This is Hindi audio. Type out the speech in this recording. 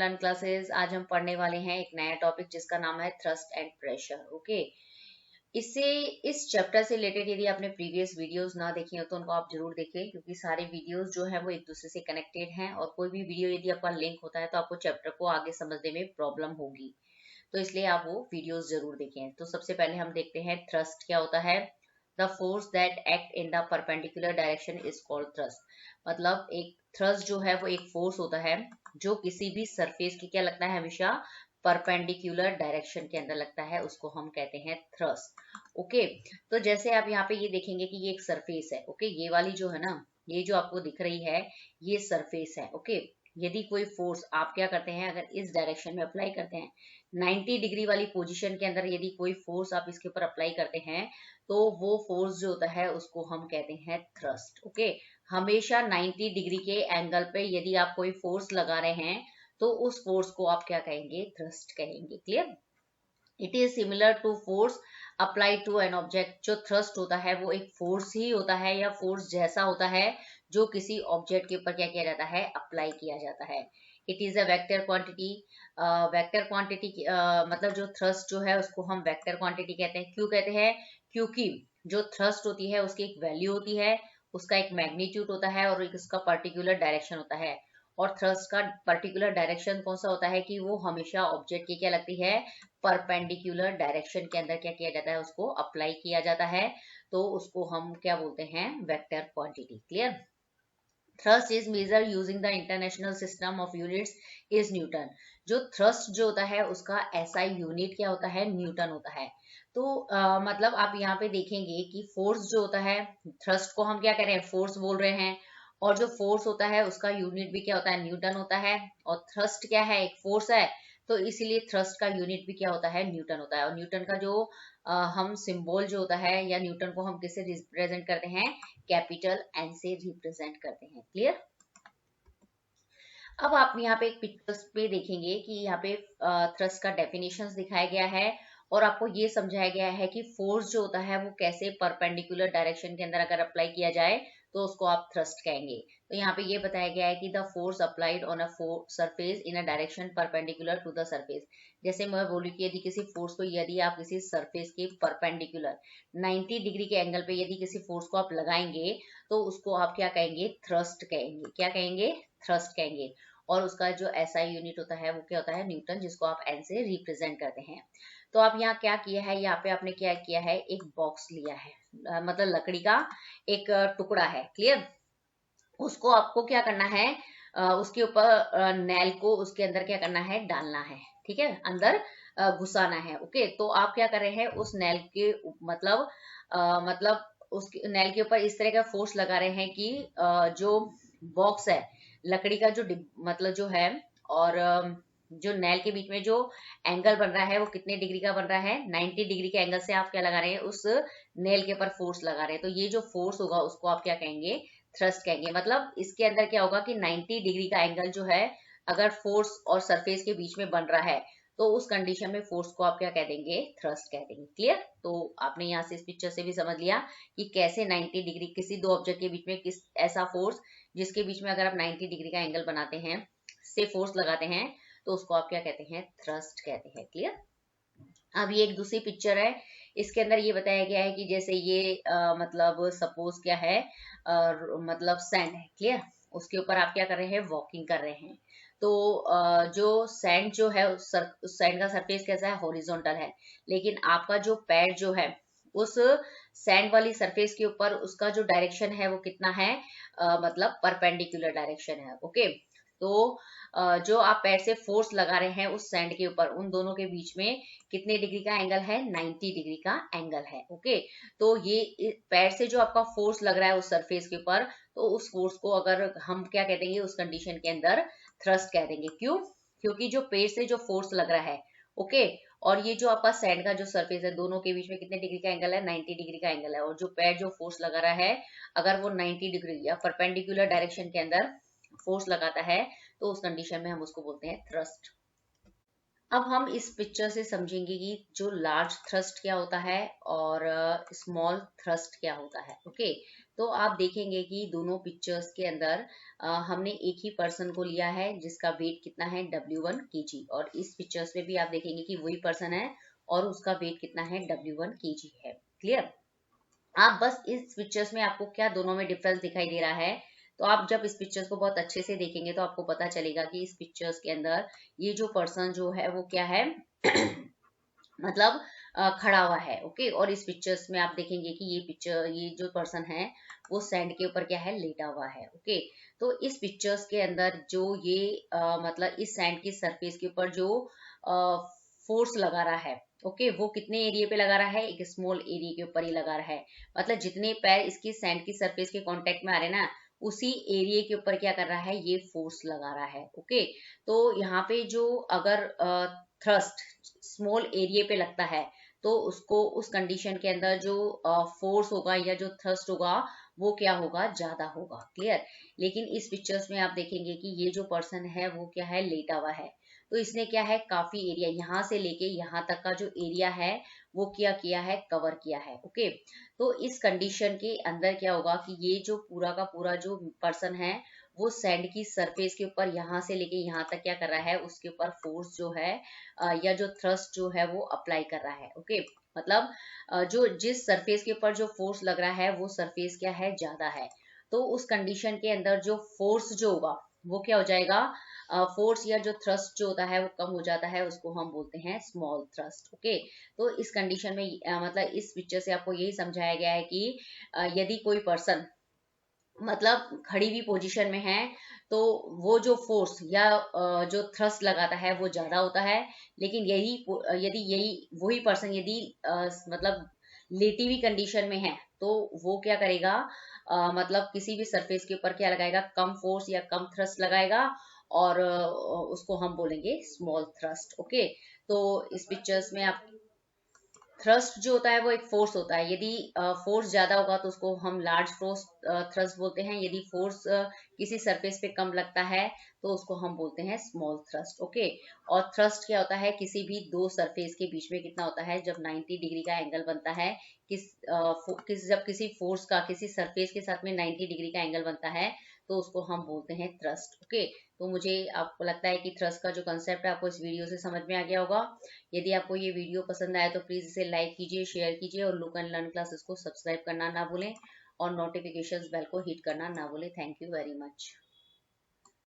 Learn classes. आज हम पढ़ने वाले हैं एक नया टॉपिक जिसका नाम है थ्रस्ट एंड प्रेशर। ओके, इससे इस चैप्टर से रिलेटेड यदि आपने प्रीवियस वीडियोस ना देखी हो तो उनको आप जरूर देखें, क्योंकि सारे वीडियोस जो है वो एक दूसरे से कनेक्टेड हैं और कोई भी वीडियो यदि आपका लिंक होता है तो आपको चैप्टर को आगे समझने में प्रॉब्लम होगी, तो इसलिए आप वो वीडियोस जरूर देखें। तो सबसे पहले हम देखते हैं थ्रस्ट क्या होता है। The force that act in the perpendicular direction is called thrust. मतलब एक थ्रस्ट जो है वो एक फोर्स होता है जो किसी भी सरफेस की क्या लगता है, हमेशा परपेंडिकुलर डायरेक्शन के अंदर लगता है, उसको हम कहते हैं थ्रस्ट। ओके, तो जैसे आप यहाँ पे ये देखेंगे कि ये एक सरफेस है। ओके, ये वाली जो है ना, ये जो आपको दिख रही है ये सरफेस है। ओके, यदि कोई फोर्स आप क्या करते हैं, अगर इस डायरेक्शन में अप्लाई करते हैं 90 डिग्री वाली पोजीशन के अंदर, यदि कोई फोर्स आप इसके ऊपर अप्लाई करते हैं तो वो फोर्स जो होता है उसको हम कहते हैं थ्रस्ट। ओके, हमेशा 90 डिग्री के एंगल पे यदि आप कोई फोर्स लगा रहे हैं तो उस फोर्स को आप क्या कहेंगे, थ्रस्ट कहेंगे। Clear? It is similar to force applied to an object. जो थ्रस्ट होता है वो एक फोर्स ही होता है या फोर्स जैसा होता है जो किसी ऑब्जेक्ट के ऊपर क्या किया जाता है, अप्लाई किया जाता है। It is a vector quantity. Vector quantity मतलब जो थ्रस्ट जो है उसको हम वेक्टर क्वांटिटी कहते हैं। क्यों कहते हैं? क्योंकि जो थ्रस्ट होती है उसकी एक वैल्यू होती है, उसका एक मैग्नीट्यूड होता है और एक उसका पर्टिकुलर डायरेक्शन होता है। और थ्रस्ट का पर्टिकुलर डायरेक्शन कौन सा होता है कि वो हमेशा ऑब्जेक्ट की क्या लगती है, परपेंडिकुलर डायरेक्शन के अंदर क्या किया जाता है, उसको अप्लाई किया जाता है। तो उसको हम क्या बोलते हैं, vector quantity. Clear? Thrust is measure using the international system of units is newton. जो थ्रस्ट जो होता है उसका ऐसा यूनिट क्या होता है, न्यूटन होता है। तो मतलब आप यहाँ पे देखेंगे कि फोर्स जो होता है, थ्रस्ट को हम क्या कह रहे हैं, फोर्स बोल रहे हैं, और जो फोर्स होता है उसका यूनिट भी क्या होता है, न्यूटन होता है। और थ्रस्ट क्या है, एक फोर्स है, तो इसीलिए थ्रस्ट का यूनिट भी क्या होता है, न्यूटन होता है। और न्यूटन का जो हम सिंबल जो होता है, या न्यूटन को हम किससे रिप्रेजेंट करते हैं, कैपिटल एन से रिप्रेजेंट करते हैं। क्लियर? अब आप यहाँ पे एक पिक्चर्स पे देखेंगे कि यहाँ पे थ्रस्ट का डेफिनेशंस दिखाया गया है और आपको ये समझाया गया है कि फोर्स जो होता है वो कैसे परपेंडिकुलर डायरेक्शन के अंदर अगर अप्लाई किया जाए तो उसको आप थ्रस्ट कहेंगे। तो यहाँ पे ये बताया गया है कि the force applied on a surface in a direction perpendicular to the surface. जैसे मैं बोलूँ कि यदि किसी फोर्स को, यदि आप किसी सरफेस के परपेंडिकुलर 90 डिग्री के एंगल पे यदि किसी फोर्स को आप लगाएंगे तो उसको आप क्या कहेंगे, थ्रस्ट कहेंगे। क्या कहेंगे, थ्रस्ट कहेंगे। और उसका जो एसआई यूनिट होता है वो क्या होता है, न्यूटन, जिसको आप एन से रिप्रेजेंट करते हैं। तो आप यहाँ क्या किया है, यहाँ पे आपने क्या किया है, एक बॉक्स लिया है, मतलब लकड़ी का एक टुकड़ा है। क्लियर? उसको आपको क्या करना है, उसके ऊपर नेल को उसके अंदर क्या करना है, डालना है। ठीक है, अंदर घुसाना है। ओके, तो आप क्या कर रहे हैं, उस नेल के मतलब उस नेल के ऊपर इस तरह का फोर्स लगा रहे हैं कि जो बॉक्स है लकड़ी का, जो मतलब जो है, और जो नेल के बीच में जो एंगल बन रहा है वो कितने डिग्री का बन रहा है, 90 डिग्री के एंगल से आप क्या लगा रहे हैं, उस नेल के ऊपर फोर्स लगा रहे हैं। तो ये जो फोर्स होगा उसको आप क्या कहेंगे, थ्रस्ट कहेंगे। मतलब इसके अंदर क्या होगा कि 90 डिग्री का एंगल जो है, अगर फोर्स और सरफेस के बीच में बन रहा है तो उस कंडीशन में फोर्स को आप क्या कह देंगे, थ्रस्ट कह देंगे। क्लियर? तो आपने यहाँ से इस पिक्चर से भी समझ लिया कि कैसे 90 डिग्री किसी दो ऑब्जेक्ट के बीच में किस ऐसा फोर्स जिसके बीच में अगर आप 90 डिग्री का एंगल बनाते हैं, से फोर्स लगाते हैं, तो उसको आप क्या कहते हैं, थ्रस्ट कहते हैं। क्लियर? अब ये एक दूसरी पिक्चर है, इसके अंदर ये बताया गया है कि जैसे ये मतलब सपोज क्या है, मतलब सैंड है। क्लियर? उसके ऊपर आप क्या कर रहे हैं, वॉकिंग कर रहे हैं। तो जो सैंड जो है उस सैंड का सरफेस कैसा है, हॉरिजॉन्टल है, लेकिन आपका जो पैर जो है उस सैंड वाली सरफेस के ऊपर उसका जो डायरेक्शन है वो कितना है, मतलब परपेंडिकुलर डायरेक्शन है। ओके, तो जो आप पैर से फोर्स लगा रहे हैं उस सैंड के ऊपर, उन दोनों के बीच में कितने डिग्री का एंगल है, 90 डिग्री का एंगल है। ओके, तो ये पैर से जो आपका फोर्स लग रहा है उस सरफेस के ऊपर, तो उस फोर्स को अगर हम क्या कह देंगे, उस कंडीशन के अंदर थ्रस्ट कह देंगे। क्यों? क्योंकि जो पैर से जो फोर्स लग रहा है, ओके, और ये जो आपका सैंड का जो सरफेस है, दोनों के बीच में कितने डिग्री का एंगल है, 90 डिग्री का एंगल है। और जो पैर जो फोर्स लगा रहा है, अगर वो 90 डिग्री या परपेंडिकुलर डायरेक्शन के अंदर फोर्स लगाता है, तो उस कंडीशन में हम उसको बोलते हैं थ्रस्ट। अब हम इस पिक्चर से समझेंगे कि जो लार्ज थ्रस्ट क्या होता है और स्मॉल थ्रस्ट क्या होता है। ओके, तो आप देखेंगे कि दोनों पिक्चर्स के अंदर हमने एक ही पर्सन को लिया है जिसका वेट कितना है W1 kg, और इस पिक्चर्स में भी आप देखेंगे कि वही पर्सन है और उसका वेट कितना है W1 kg है। क्लियर? आप बस इस पिक्चर्स में आपको क्या दोनों में डिफरेंस दिखाई दे रहा है, तो आप जब इस पिक्चर्स को बहुत अच्छे से देखेंगे तो आपको पता चलेगा कि इस पिक्चर्स के अंदर ये जो पर्सन जो है वो क्या है मतलब खड़ा हुआ है। ओके, और इस पिक्चर्स में आप देखेंगे कि ये जो पर्सन है वो सैंड के ऊपर क्या है, लेटा हुआ है। ओके, तो इस पिक्चर्स के अंदर जो ये मतलब इस सैंड की सरफेस के ऊपर जो फोर्स लगा रहा है, ओके, वो कितने एरिया पे लगा रहा है, एक स्मॉल एरिया के ऊपर ही लगा रहा है। मतलब जितने पैर इसकी सैंड की सरफेस के कांटेक्ट में आ रहे हैं ना, उसी एरिया के ऊपर क्या कर रहा है, ये फोर्स लगा रहा है। ओके, तो यहाँ पे जो अगर थ्रस्ट स्मॉल एरिया पे लगता है तो उसको उस कंडीशन के अंदर जो फोर्स होगा या जो थ्रस्ट होगा वो क्या होगा, ज्यादा होगा। क्लियर? लेकिन इस पिक्चर्स में आप देखेंगे कि ये जो पर्सन है वो क्या है, लेटा हुआ है। तो इसने क्या है, काफी एरिया यहाँ से लेके यहाँ तक का जो एरिया है वो क्या किया है, कवर किया है। ओके, तो इस कंडीशन के अंदर क्या होगा कि ये जो पूरा का पूरा जो पर्सन है वो सैंड की सरफेस के ऊपर यहाँ से लेके यहाँ तक क्या कर रहा है, उसके ऊपर फोर्स जो है या जो थ्रस्ट जो है वो अप्लाई कर रहा है। ओके, मतलब जो जिस सरफेस के ऊपर जो फोर्स लग रहा है वो सरफेस क्या है, ज्यादा है। तो उस कंडीशन के अंदर जो फोर्स जो होगा वो क्या हो जाएगा, फोर्स या जो थ्रस्ट जो होता है वो कम हो जाता है, उसको हम बोलते हैं स्मॉल थ्रस्ट। ओके, तो इस कंडीशन में मतलब इस पिक्चर से आपको यही समझाया गया है कि यदि कोई पर्सन मतलब खड़ी हुई पोजीशन में है तो वो जो फोर्स या जो थ्रस्ट लगाता है वो ज्यादा होता है। लेकिन यदि यही वही पर्सन यदि मतलब लेटी हुई कंडीशन में है तो वो क्या करेगा, मतलब किसी भी सरफेस के ऊपर क्या लगाएगा, कम फोर्स या कम थ्रस्ट लगाएगा, और उसको हम बोलेंगे स्मॉल थ्रस्ट। ओके, तो इस पिक्चर्स में आप थ्रस्ट जो होता है वो एक फोर्स होता है। यदि फोर्स ज्यादा होगा तो उसको हम लार्ज फोर्स थ्रस्ट बोलते हैं। यदि फोर्स किसी सरफेस पे कम लगता है तो उसको हम बोलते हैं स्मॉल थ्रस्ट। ओके, और थ्रस्ट क्या होता है, किसी भी दो सरफेस के बीच में कितना होता है, जब 90 डिग्री का एंगल बनता है, जब किसी फोर्स का किसी सरफेस के साथ में 90 डिग्री का एंगल बनता है तो उसको हम बोलते हैं थ्रस्ट। ओके, तो मुझे आपको लगता है कि थ्रस्ट का जो कंसेप्ट है आपको इस वीडियो से समझ में आ गया होगा। यदि आपको ये वीडियो पसंद आए तो प्लीज इसे लाइक कीजिए, शेयर कीजिए, और लुक एंड लर्न क्लासेस को सब्सक्राइब करना ना भूलें और नोटिफिकेशंस बेल को हिट करना ना भूलें। Thank you very much.